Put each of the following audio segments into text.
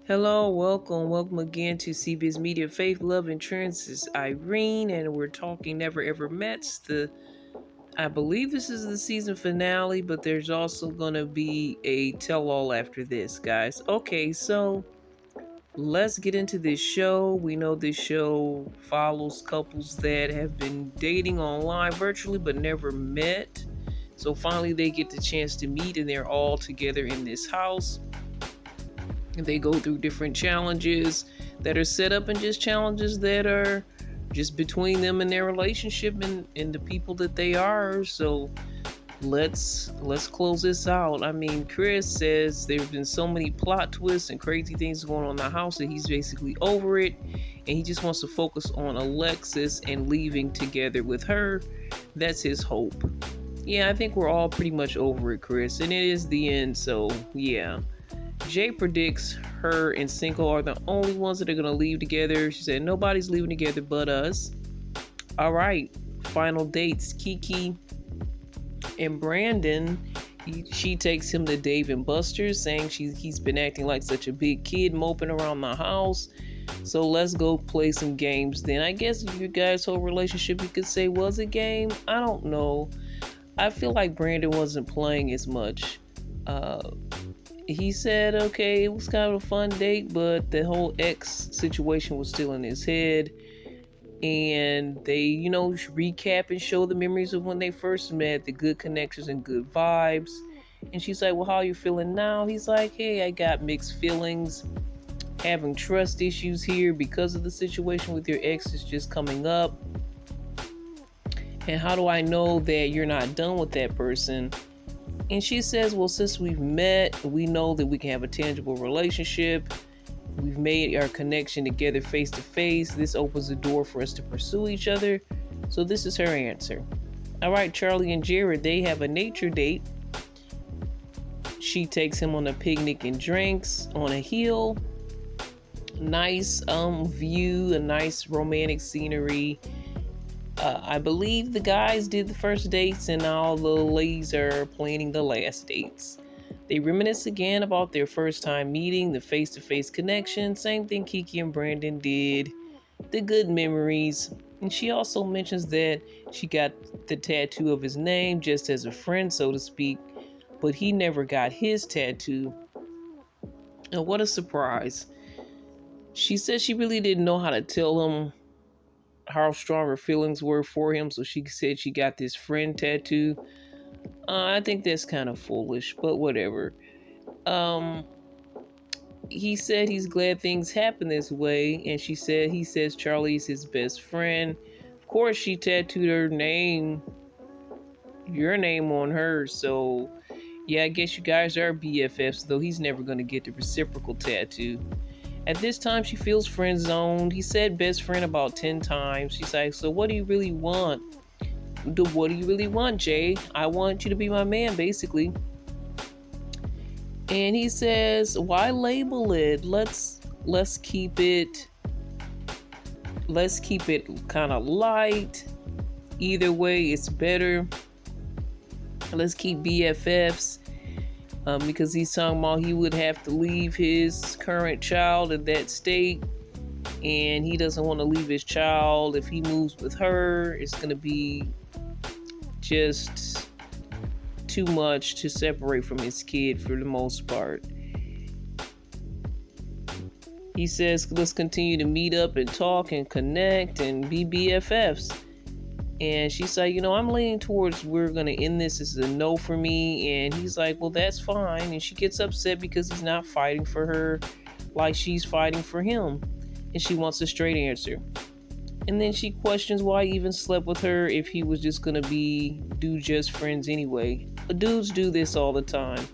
Hello, welcome again to CBiz Media Faith, Love, and Trends. This is Irene, and we're talking Never Ever Met's. I believe this is the season finale, but there's also gonna be a tell-all after this, guys. Okay, so let's get into this show. We know this show follows couples that have been dating online virtually but never met. So finally, they get the chance to meet, and they're all together in this house. They go through different challenges that are set up and just challenges that are just between them and their relationship and the people that they are. So let's close this out. I mean, Chris says there have been so many plot twists and crazy things going on in the house that he's basically over it, and he just wants to focus on Alexis and leaving together with her. That's his hope. Yeah, I think we're all pretty much over it, Chris, and it is the end. So yeah. Jay predicts her and Cinco are the only ones that are going to leave together. She said, nobody's leaving together but us. All right. Final dates. Kiki and Brandon. She takes him to Dave and Buster's, saying he's been acting like such a big kid, moping around the house. So let's go play some games then. I guess you guys' whole relationship, you could say, was a game. I don't know. I feel like Brandon wasn't playing as much. He said, okay, it was kind of a fun date, but the whole ex situation was still in his head. And they, recap and show the memories of when they first met, the good connections and good vibes. And she's like, well, how are you feeling now? He's like, hey, I got mixed feelings. Having trust issues here because of the situation with your ex is just coming up. And how do I know that you're not done with that person? And she says, well, since we've met, we know that we can have a tangible relationship. We've made our connection together face to face. This opens the door for us to pursue each other. So this is her answer. All right, Charlie and Jared, they have a nature date. She takes him on a picnic and drinks on a hill. Nice view, a nice romantic scenery. I believe the guys did the first dates and all the ladies are planning the last dates. They reminisce again about their first time meeting, the face-to-face connection. Same thing Kiki and Brandon did. The good memories. And she also mentions that she got the tattoo of his name just as a friend, so to speak. But he never got his tattoo. And what a surprise. She said she really didn't know how to tell him how strong her feelings were for him, so she said she got this friend tattoo. I think that's kind of foolish, but whatever. He said he's glad things happen this way, and he says Charlie's his best friend. Of course, she tattooed your name on her, so yeah, I guess you guys are BFFs, though he's never going to get the reciprocal tattoo. At this time, she feels friend zoned. He said best friend about 10 times. She's like, so what do you really want? What do you really want, Jay? I want you to be my man, basically. And he says, why label it? Let's keep it kind of light. Either way, it's better. Let's keep BFFs. Because he's talking about he would have to leave his current child in that state, and he doesn't want to leave his child. If he moves with her, it's going to be just too much to separate from his kid for the most part. He says, let's continue to meet up and talk and connect and be BFFs. And she's like, I'm leaning towards we're going to end this. This is a no for me. And he's like, well, that's fine. And she gets upset because he's not fighting for her like she's fighting for him. And she wants a straight answer. And then she questions why he even slept with her if he was just going to do just friends anyway. But dudes do this all the time.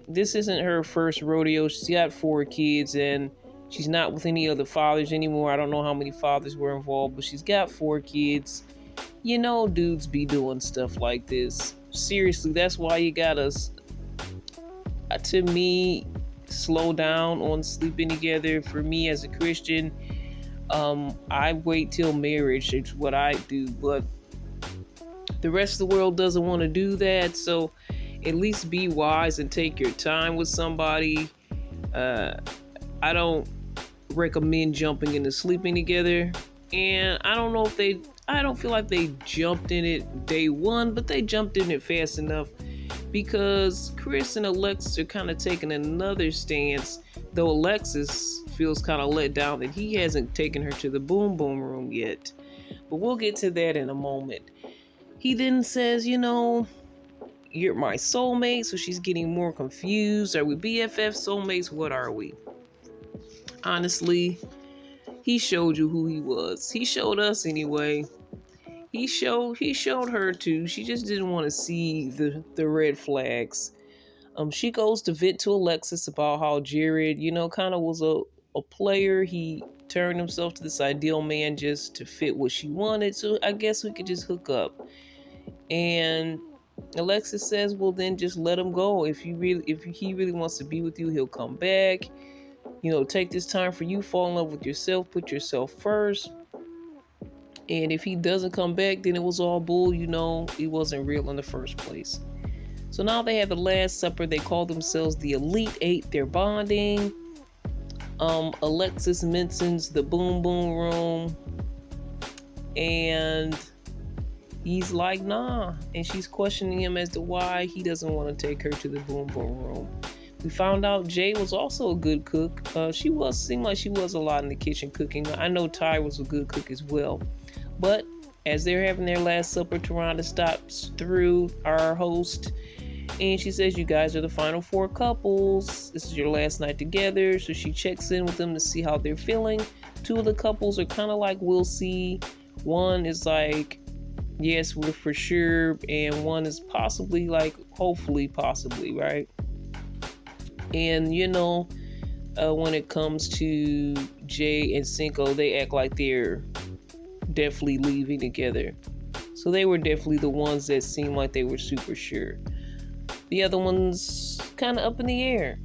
This isn't her first rodeo. She's got 4 kids and she's not with any other fathers anymore. I don't know how many fathers were involved, but she's got 4 kids. Dudes be doing stuff like this. Seriously, that's why you gotta, to me, slow down on sleeping together. For me as a Christian, I wait till marriage. It's what I do, but the rest of the world doesn't want to do that. So at least be wise and take your time with somebody. Uh, I don't recommend jumping into sleeping together. And I don't feel like they jumped in it day one, but they jumped in it fast enough because Chris and Alexis are kind of taking another stance, though Alexis feels kind of let down that he hasn't taken her to the boom boom room yet. But we'll get to that in a moment. He then says, you're my soulmate, so she's getting more confused. Are we BFF soulmates? What are we? Honestly, he showed you who he was. He showed us anyway. He showed her too. She just didn't want to see the red flags. She goes to vent to Alexis about how Jared, kind of was a player. He turned himself to this ideal man just to fit what she wanted. So I guess we could just hook up. And Alexis says, well, then just let him go. If he really wants to be with you, he'll come back. Take this time for you, fall in love with yourself, put yourself first. And if he doesn't come back, then it was all bull, he wasn't real in the first place. So now they have the Last Supper. They call themselves the Elite Eight. They're bonding. Alexis mentions the boom boom room. And he's like, nah. And she's questioning him as to why he doesn't want to take her to the boom boom room. We found out Jay was also a good cook. Seemed like she was a lot in the kitchen cooking. I know Ty was a good cook as well. But as they're having their Last Supper, Taronda stops through our host and she says, you guys are the final 4 couples. This is your last night together. So she checks in with them to see how they're feeling. 2 of the couples are kind of like, we'll see. One is like, yes, we're for sure. And one is possibly like, hopefully, possibly, right? And, when it comes to Jay and Cinco, they act like they're definitely leaving together. So they were definitely the ones that seemed like they were super sure. The other one's kind of up in the air.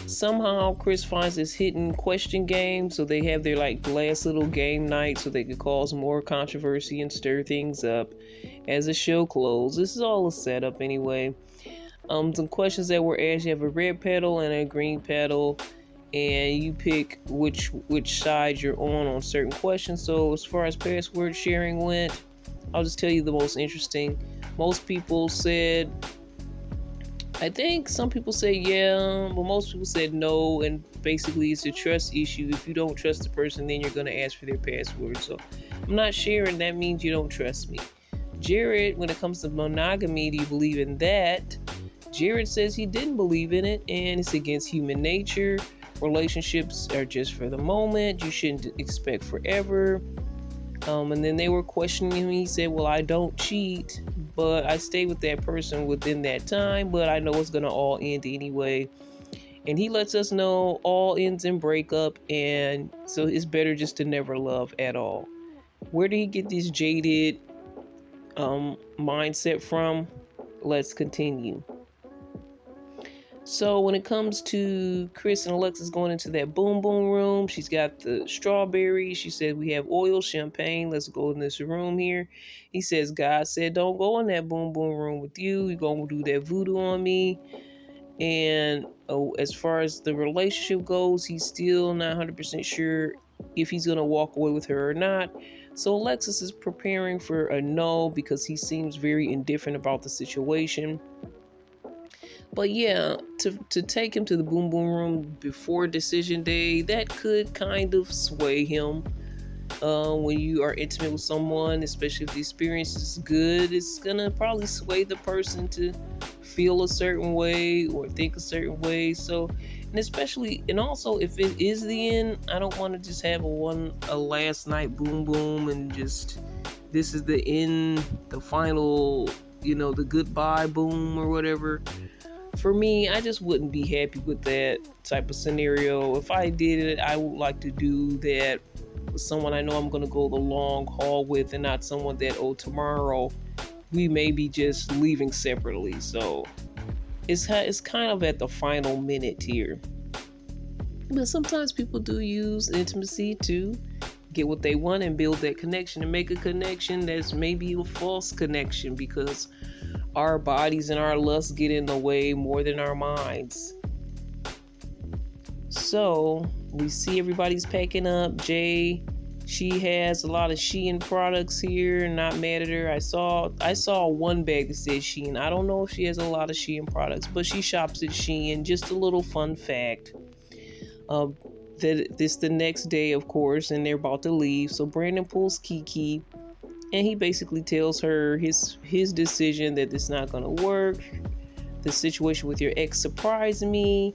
Somehow Chris finds this hidden question game, so they have their last little game night so they could cause more controversy and stir things up as the show closes. This is all a setup anyway. Some questions that were asked, you have a red petal and a green petal, and you pick which side you're on certain questions. So as far as password sharing went, I'll just tell you the most interesting. Most people said, I think some people said yeah, but most people said no, and basically it's a trust issue. If you don't trust the person, then you're going to ask for their password. So I'm not sharing, that means you don't trust me. Jared, when it comes to monogamy, do you believe in that? Jared says he didn't believe in it, and it's against human nature. Relationships are just for the moment. You shouldn't expect forever. And then they were questioning him. He said, well, I don't cheat, but I stay with that person within that time, but I know it's going to all end anyway. And he lets us know all ends in breakup, and so it's better just to never love at all. Where did he get this jaded mindset from? Let's continue. So when it comes to Chris and Alexis going into that boom boom room, she's got the strawberries. She said, we have oil, champagne. Let's go in this room here. He says, God said, don't go in that boom boom room with you. You're going to do that voodoo on me. And as far as the relationship goes, he's still not 100% sure if he's going to walk away with her or not. So Alexis is preparing for a no because he seems very indifferent about the situation. But yeah, to take him to the boom boom room before decision day, that could kind of sway him. When you are intimate with someone, especially if the experience is good, it's gonna probably sway the person to feel a certain way or think a certain way. So, and also if it is the end, I don't want to just have a last night boom boom and just this is the end, the final, the goodbye boom or whatever. For me, I just wouldn't be happy with that type of scenario. If I did it, I would like to do that with someone I know I'm going to go the long haul with, and not someone that, tomorrow we may be just leaving separately. So it's kind of at the final minute here. But sometimes people do use intimacy to get what they want and build that connection and make a connection that's maybe a false connection because our bodies and our lusts get in the way more than our minds. So we see everybody's packing up. Jay, she has a lot of Shein products here. Not mad at her. I saw one bag that says Shein. I don't know if she has a lot of Shein products, but she shops at Shein. Just a little fun fact. Uh, that this the next day, of course, and they're about to leave. So Brandon pulls Kiki, and he basically tells her his decision that it's not gonna work. The situation with your ex surprised me,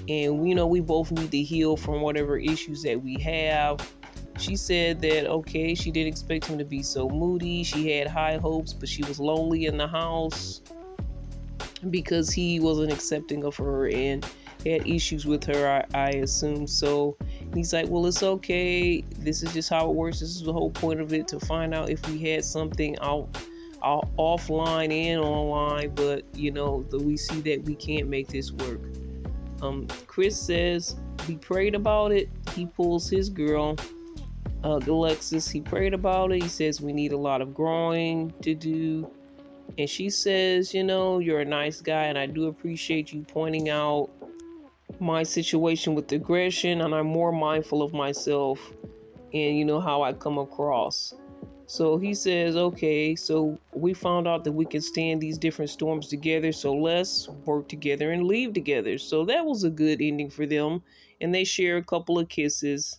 and we both need to heal from whatever issues that we have. She said that okay, she didn't expect him to be so moody. She had high hopes, but she was lonely in the house because he wasn't accepting of her and had issues with her, I assume. So he's like, well, it's okay. This is just how it works. This is the whole point of it, to find out if we had something out offline and online, but we see that we can't make this work. Chris says he prayed about it. He pulls his girl, Alexis. He prayed about it. He says we need a lot of growing to do. And she says, you're a nice guy, and I do appreciate you pointing out my situation with aggression, and I'm more mindful of myself and how I come across. So he says, okay, so we found out that we can stand these different storms together, so let's work together and leave together. So that was a good ending for them, and they share a couple of kisses.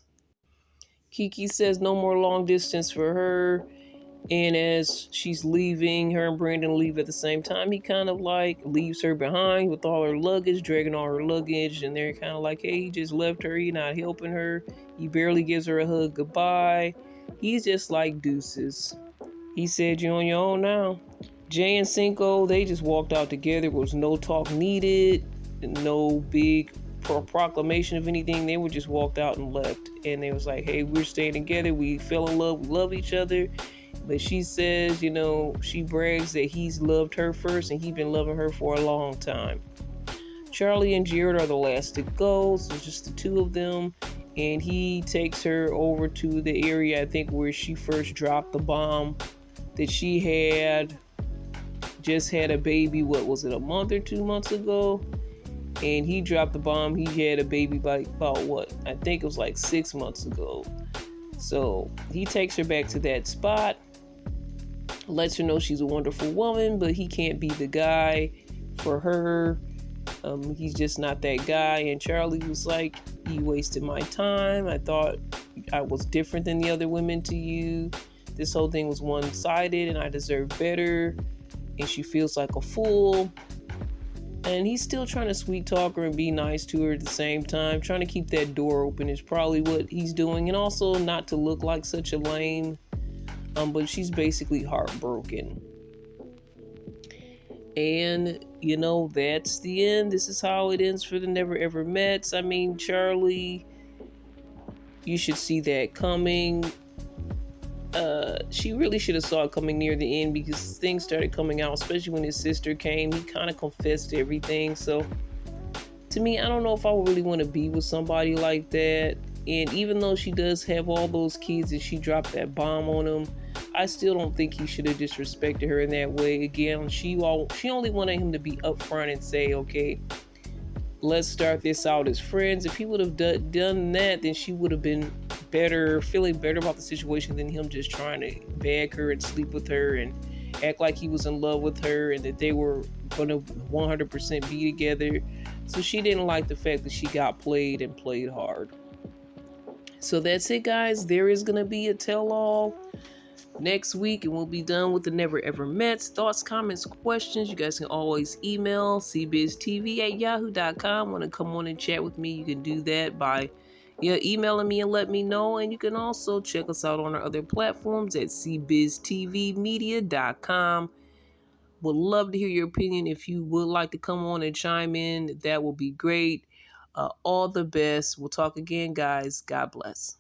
Kiki says no more long distance for her, and as she's leaving, her and Brandon leave at the same time. He kind of leaves her behind with all her luggage, dragging all her luggage, and they're kind of like, hey, he just left her, he's not helping her, he barely gives her a hug goodbye. He's just like deuces. He said, you're on your own now. Jay and Cinco, they just walked out together. There was no talk needed, no big proclamation of anything. They were just walked out and left. And they was like, hey, we're staying together. We fell in love. We love each other. But she says, she brags that he's loved her first and he's been loving her for a long time. Charlie and Jared are the last to go. So it's just the two of them. And he takes her over to the area, I think, where she first dropped the bomb that she had just had a baby. What was it, a month or 2 months ago? And he dropped the bomb. He had a baby by about what? I think it was like 6 months ago. So he takes her back to that spot, lets her know she's a wonderful woman, but he can't be the guy for her. He's just not that guy. And Charlie was like, you wasted my time. I thought I was different than the other women to you. This whole thing was one-sided and I deserve better. And she feels like a fool. And he's still trying to sweet talk her and be nice to her at the same time. Trying to keep that door open is probably what he's doing. And also not to look like such a lame. But she's basically heartbroken. And, that's the end. This is how it ends for the Never Ever Mets. I mean, Charlie, you should see that coming. She really should have saw it coming near the end, because things started coming out, especially when his sister came. He kind of confessed to everything. So, to me, I don't know if I would really want to be with somebody like that. And even though she does have all those kids and she dropped that bomb on him, I still don't think he should have disrespected her in that way. Again, she only wanted him to be upfront and say, okay, let's start this out as friends. If he would have done that, then she would have been feeling better about the situation than him just trying to bag her and sleep with her and act like he was in love with her and that they were going to 100% be together. So she didn't like the fact that she got played and played hard. So that's it, guys. There is going to be a tell-all next week, and we'll be done with the Never Ever Mets. Thoughts, comments, questions, you guys can always email cbiztv@yahoo.com. Want to come on and chat with me, you can do that by emailing me and let me know. And you can also check us out on our other platforms at cbiztvmedia.com. Would love to hear your opinion. If you would like to come on and chime in, that will be great. All the best. We'll talk again, guys. God bless.